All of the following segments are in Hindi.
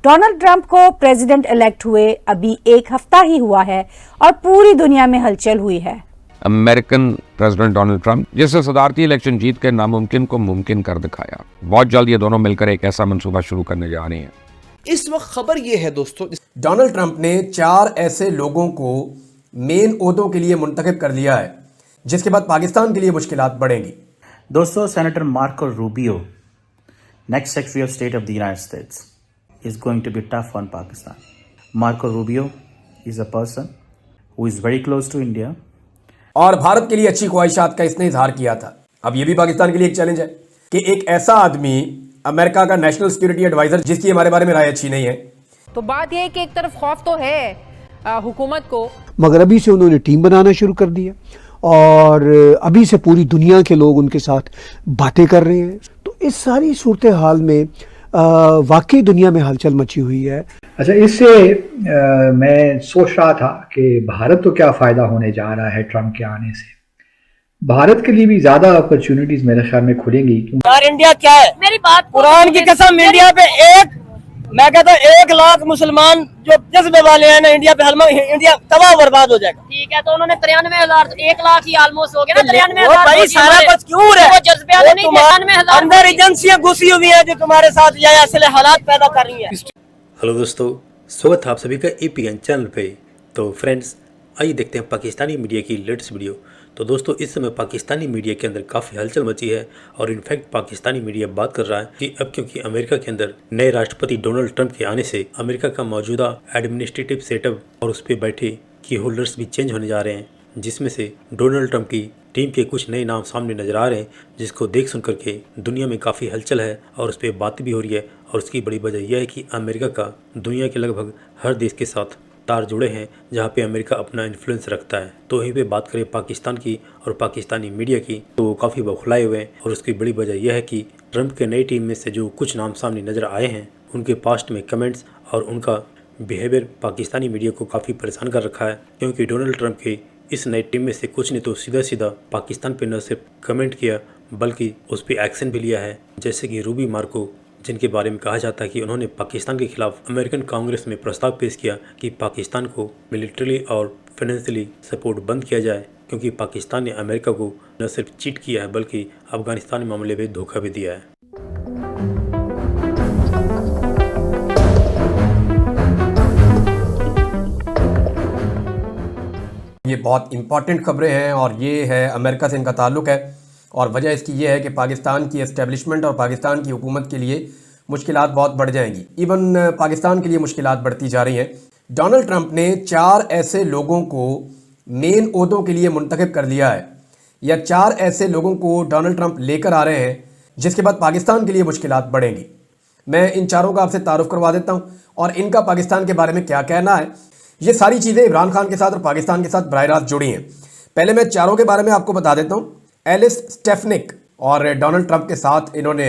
डोनाल्ड ट्रंप को प्रेसिडेंट इलेक्ट हुए अभी एक हफ्ता ही हुआ है और पूरी दुनिया में हलचल हुई है। अमेरिकन प्रेसिडेंट डोनाल्ड ट्रंप जिसने सदारती इलेक्शन जीत कर नामुमकिन को मुमकिन कर दिखाया, बहुत जल्द ये दोनों मिलकर एक ऐसा मंसूबा शुरू करने जा रही हैं। इस वक्त खबर ये है दोस्तों, डोनाल्ड ट्रंप ने 4 ऐसे लोगों को मेन ओहदों के लिए मुंतखब कर लिया है जिसके बाद पाकिस्तान के लिए मुश्किलात बढ़ेंगी। दोस्तों, senator Marco Rubio, next secretary of state of the United states, is going to be tough on Pakistan. Marco Rubio is a person who is very close to India. और भारत के लिए अच्छी ख्वाहिशात का इसने इजहार किया था। अब ये भी पाकिस्तान के लिए एक चैलेंज है कि एक ऐसा आदमी, अमेरिका का नेशनल सिक्योरिटी एडवाइजर, जिसकी हमारे बारे में राय अच्छी नहीं है। तो बात यह है कि एक तरफ खौफ तो है हुकूमत को, मगर अभी से उन्होंने टीम बनाना शुरू कर दिया और अभी से पूरी दुनिया के लोग उनके साथ बातें कर रहे हैं। तो इस सारी सूरत हाल में वाकई दुनिया में हलचल मची हुई है। अच्छा, इससे मैं सोच रहा था कि भारत को क्या फ़ायदा होने जा रहा है ट्रंप के आने से। भारत के लिए भी ज़्यादा अपॉर्चुनिटीज़ मेरे ख्याल में खुलेंगी। यार इंडिया क्या है, मेरी बात कुरान की कसम, इंडिया पे मैं कहता हूँ 1 लाख मुसलमान जो जज्बे वाले हैं ना, इंडिया पे इंडिया तबाह बर्बाद हो जाएगा। ठीक है, तो उन्होंने 93,000, 1 लाख ही ऑलमोस्ट हो गया ना। 93,000 भाई सारा कुछ क्यों है, वो जज्बे वाले नहीं, 93,000 अंदर एजेंसियां घुसी हुई हैं जो तुम्हारे साथ या ऐसे हालात पैदा कर रही हैं। हेलो दोस्तों, स्वागत है आप सभी का APN चैनल पे। तो फ्रेंड्स, आइए देखते हैं पाकिस्तानी मीडिया की लेटेस्ट वीडियो। तो दोस्तों, इस समय पाकिस्तानी मीडिया के अंदर काफ़ी हलचल मची है और इनफैक्ट पाकिस्तानी मीडिया बात कर रहा है कि अब क्योंकि अमेरिका के अंदर नए राष्ट्रपति डोनाल्ड ट्रंप के आने से अमेरिका का मौजूदा एडमिनिस्ट्रेटिव सेटअप और उस पर बैठे की होल्डर्स भी चेंज होने जा रहे हैं, जिसमें से डोनाल्ड ट्रंप की टीम के कुछ नए नाम सामने नजर आ रहे हैं, जिसको देख सुन करके दुनिया में काफ़ी हलचल है और उस पर बात भी हो रही है। और उसकी बड़ी वजह यह है कि अमेरिका का दुनिया के लगभग हर देश के साथ तार जुड़े हैं जहां पे अमेरिका अपना इन्फ्लुएंस रखता है। तो यहीं पे बात करें पाकिस्तान की और पाकिस्तानी मीडिया की, तो वो काफ़ी बौखलाए हुए हैं और उसकी बड़ी वजह यह है कि ट्रंप के नई टीम में से जो कुछ नाम सामने नज़र आए हैं, उनके पास्ट में कमेंट्स और उनका बिहेवियर पाकिस्तानी मीडिया को काफ़ी परेशान कर रखा है। क्योंकि डोनाल्ड ट्रंप के इस नई टीम में से कुछ ने तो सीधा सीधा पाकिस्तान पर न सिर्फ कमेंट किया बल्कि उस पर एक्शन भी लिया है, जैसे कि रूबी मार्को, जिनके बारे में कहा जाता है कि उन्होंने पाकिस्तान के खिलाफ अमेरिकन कांग्रेस में प्रस्ताव पेश किया कि पाकिस्तान को मिलिट्रली और फाइनेंशियली सपोर्ट बंद किया जाए, क्योंकि पाकिस्तान ने अमेरिका को न सिर्फ चीट किया है बल्कि अफगानिस्तान मामले में धोखा भी दिया है। ये बहुत इंपॉर्टेंट खबरें हैं और ये है अमेरिका से इनका ताल्लुक़ है और वजह इसकी ये है कि पाकिस्तान की एस्टेब्लिशमेंट और पाकिस्तान की हुकूमत के लिए मुश्किलात बहुत बढ़ जाएंगी। इवन पाकिस्तान के लिए मुश्किलात बढ़ती जा रही हैं। डोनाल्ड ट्रंप ने 4 ऐसे लोगों को मेन ओहदों के लिए मुंतखब कर लिया है, या 4 ऐसे लोगों को डोनाल्ड ट्रंप लेकर आ रहे हैं जिसके बाद पाकिस्तान के लिए मुश्किलात बढ़ेंगी। मैं इन चारों का आपसे तारुफ करवा देता हूँ और इनका पाकिस्तान के बारे में क्या कहना है। ये सारी चीज़ें इमरान खान के साथ और पाकिस्तान के साथ बराह रास्त जुड़ी हैं। पहले मैं चारों के बारे में आपको बता देता हूँ। एलिस स्टेफनिक और डोनाल्ड ट्रंप के साथ इन्होंने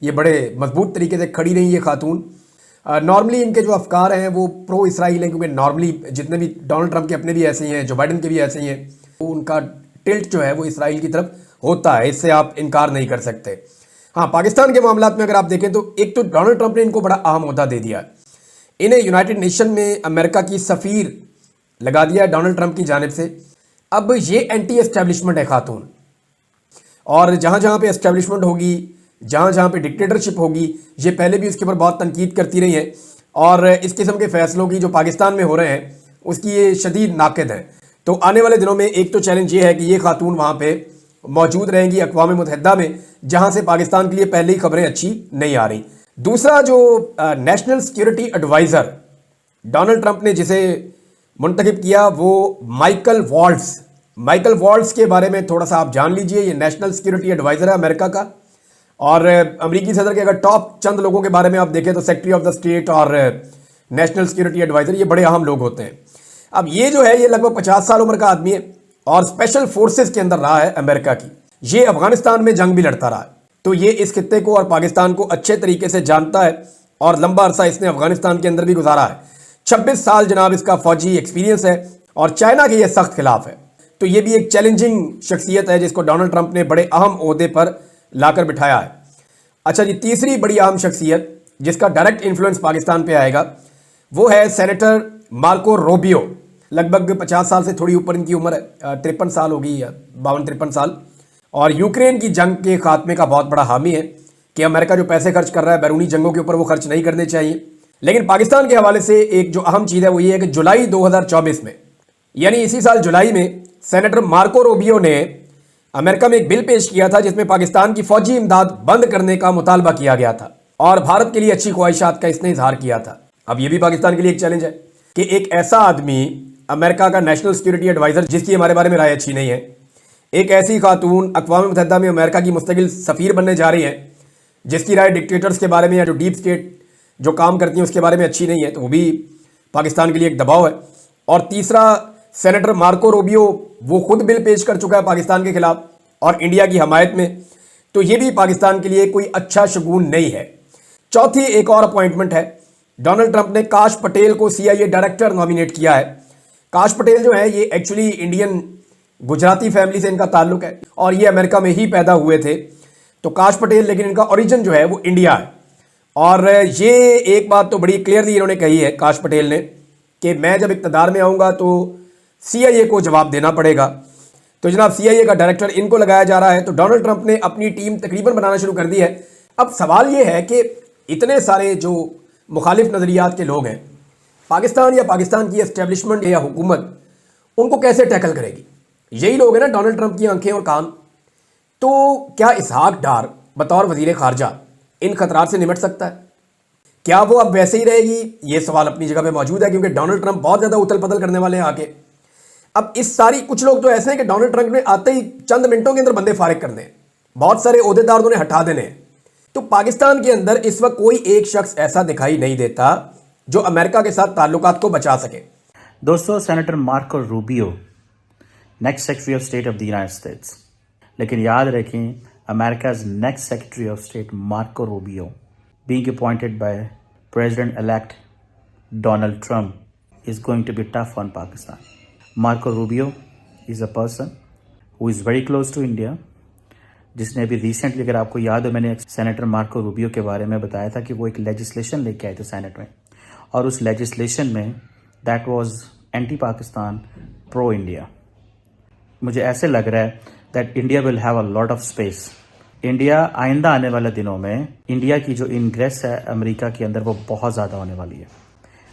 ये बड़े मजबूत तरीके से खड़ी रही ये खातून। नॉर्मली इनके जो अफकार हैं वो प्रो इसराइल हैं, क्योंकि नॉर्मली जितने भी डोनाल्ड ट्रंप के अपने भी ऐसे ही हैं, जो बाइडन के भी ऐसे ही हैं, तो उनका टिल्ट जो है वो इसराइल की तरफ होता है, इससे आप इनकार नहीं कर सकते। हाँ, पाकिस्तान के मामला में अगर आप देखें तो एक तो डोनाल्ड ट्रंप ने इनको बड़ा अहम ओहदा दे दिया है। इन्हें यूनाइटेड नेशन में अमेरिका की सफ़ीर लगा दिया है डोनाल्ड ट्रंप की जानिब से। अब ये एंटी एस्टेब्लिशमेंट है खातून, और जहाँ जहाँ पे एस्टेब्लिशमेंट होगी, जहाँ जहाँ पे डिक्टेटरशिप होगी, ये पहले भी उसके ऊपर बहुत तनकीद करती रही है और इस किस्म के फ़ैसलों की जो पाकिस्तान में हो रहे हैं उसकी ये शदीद नाक़िद हैं। तो आने वाले दिनों में एक तो चैलेंज ये है कि ये खातून वहाँ पे मौजूद रहेंगी अक़वाम मुत्तहिदा में, जहाँ से पाकिस्तान के लिए पहले ही खबरें अच्छी नहीं आ रही। दूसरा, जो national security adviser Donald Trump ने जिसे मुंतखब किया, वो माइकल वॉल्ट्स के बारे में थोड़ा सा आप जान लीजिए। ये नेशनल सिक्योरिटी एडवाइज़र है अमेरिका का, और अमेरिकी सदर के अगर टॉप चंद लोगों के बारे में आप देखें तो सेक्रेटरी ऑफ द स्टेट और नेशनल सिक्योरिटी एडवाइज़र ये बड़े अहम लोग होते हैं। अब ये जो है ये लगभग 50 साल उम्र का आदमी है और स्पेशल फोर्सेस के अंदर रहा है अमेरिका की। ये अफगानिस्तान में जंग भी लड़ता रहा है, तो ये इस खित्ते को और पाकिस्तान को अच्छे तरीके से जानता है और लंबा अरसा इसने अफगानिस्तान के अंदर भी गुजारा है। 26 साल जनाब इसका फौजी एक्सपीरियंस है और चाइना के ये सख्त खिलाफ है। तो ये भी एक चैलेंजिंग शख्सियत है जिसको डोनाल्ड ट्रंप ने बड़े अहम ओहदे पर लाकर बिठाया है। अच्छा जी, तीसरी बड़ी अहम शख्सियत जिसका डायरेक्ट इन्फ्लुएंस पाकिस्तान पे आएगा, वो है सेनेटर मार्को रूबियो। लगभग 50 साल से थोड़ी ऊपर इनकी उम्र है, 53 साल होगी या 52-53 साल। और यूक्रेन की जंग के खात्मे का बहुत बड़ा हामी है कि अमेरिका जो पैसे खर्च कर रहा है बैरूनी जंगों के ऊपर, वो खर्च नहीं करने चाहिए। लेकिन पाकिस्तान के हवाले से एक जो अहम चीज़ है वो ये है कि जुलाई 2024 में, यानी इसी साल जुलाई में, सेनेटर मार्को रूबियो ने अमेरिका में एक बिल पेश किया था जिसमें पाकिस्तान की फौजी इमदाद बंद करने का मुतालबा किया गया था और भारत के लिए अच्छी ख्वाहिशात का इसने इजहार किया था। अब ये भी पाकिस्तान के लिए एक चैलेंज है कि एक ऐसा आदमी, अमेरिका का नेशनल सिक्योरिटी एडवाइजर, जिसकी हमारे बारे में राय अच्छी नहीं है, एक ऐसी खातून अक़वाम मुत्तहिदा में अमेरिका की मुस्तकिल सफ़ीर बनने जा रही है जिसकी राय डिक्टेटर्स के बारे में या जो डीप स्टेट जो काम करती हैं उसके बारे में अच्छी नहीं है, तो वो भी पाकिस्तान के लिए एक दबाव है। और तीसरा, सेनेटर मार्को रूबियो वो खुद बिल पेश कर चुका है पाकिस्तान के खिलाफ और इंडिया की हमायत में, तो ये भी पाकिस्तान के लिए कोई अच्छा शगुन नहीं है। चौथी एक और अपॉइंटमेंट है, डोनाल्ड ट्रंप ने काश पटेल को CIA डायरेक्टर नॉमिनेट किया है। काश पटेल जो है ये एक्चुअली इंडियन गुजराती फैमिली से इनका ताल्लुक है और ये अमेरिका में ही पैदा हुए थे, तो काश पटेल, लेकिन इनका ओरिजिन जो है वो इंडिया है। और ये एक बात तो बड़ी क्लियरली इन्होंने कही है काश पटेल ने कि मैं जब इक़्तिदार में आऊँगा तो CIA को जवाब देना पड़ेगा। तो जनाब CIA का डायरेक्टर इनको लगाया जा रहा है। तो डोनाल्ड ट्रंप ने अपनी टीम तकरीबन बनाना शुरू कर दी है। अब सवाल ये है कि इतने सारे जो मुखालिफ नज़रियात के लोग हैं, पाकिस्तान या पाकिस्तान की एस्टेब्लिशमेंट या हुकूमत उनको कैसे टैकल करेगी? यही लोग हैं ना डोनाल्ड ट्रंप की आंखें और कान। तो क्या इसहाक डार बतौर वज़ीर ख़ारजा इन खतरात से निपट सकता है? क्या वो अब वैसे ही रहेगी? ये सवाल अपनी जगह पे मौजूद है क्योंकि डोनाल्ड ट्रंप बहुत ज़्यादा उथल पुथल करने वाले हैं आके। अब इस सारी, कुछ लोग तो ऐसे हैं कि डोनाल्ड ट्रंप ने आते ही चंद मिनटों के अंदर बंदे फारिग करने हैं, बहुत सारे ओहदेदार उन्हें हटा देने हैं। तो पाकिस्तान के अंदर इस वक्त कोई एक शख्स ऐसा दिखाई नहीं देता जो अमेरिका के साथ ताल्लुकात को बचा सके। दोस्तों, senator Marco Rubio next secretary of state of the United States, लेकिन याद रखें America's next secretary of state Marco Rubio being appointed by President-elect Donald Trump is going to be tough on Pakistan. Marco Rubio is a person who is very close to India, जिसने अभी रिसेंटली, अगर आपको याद हो, मैंने सेनेटर मार्को रूबियो के बारे में बताया था कि वो एक लेजिस्लेशन लेके आए थे सेनेट में, और उस लेजिस्लेशन में that was anti Pakistan, pro India. मुझे ऐसे लग रहा है that India will have a lot of space. India आइंदा आने वाले दिनों में, इंडिया की जो इनग्रेस है अमेरिका के अंदर वो बहुत ज़्यादा होने वाली है।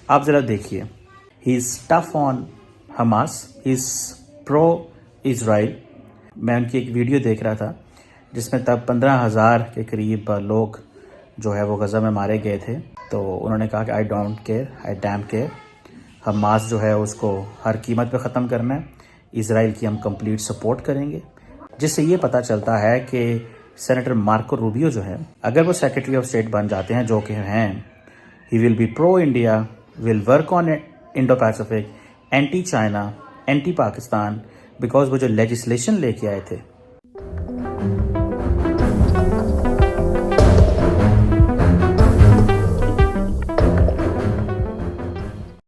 आप ज़रा देखिए, he is tough on Hamas, is pro Israel. मैं उनकी एक वीडियो देख रहा था जिसमें तब 15,000 के करीब लोग जो है वो गज़ा में मारे गए थे। तो उन्होंने कहा कि I don't care, I dam care, Hamas जो है उसको हर कीमत पे ख़त्म करना है, इज़राइल की हम कंप्लीट सपोर्ट करेंगे। जिससे ये पता चलता है कि सेनेटर मार्को रूबियो जो है, अगर वो सेक्रेटरी ऑफ स्टेट बन जाते हैं, जो कि हैं, he will be pro India, will work on Indo Pacific, anti China, anti Pakistan, because वो जो लेजिस्लेशन लेके आए थे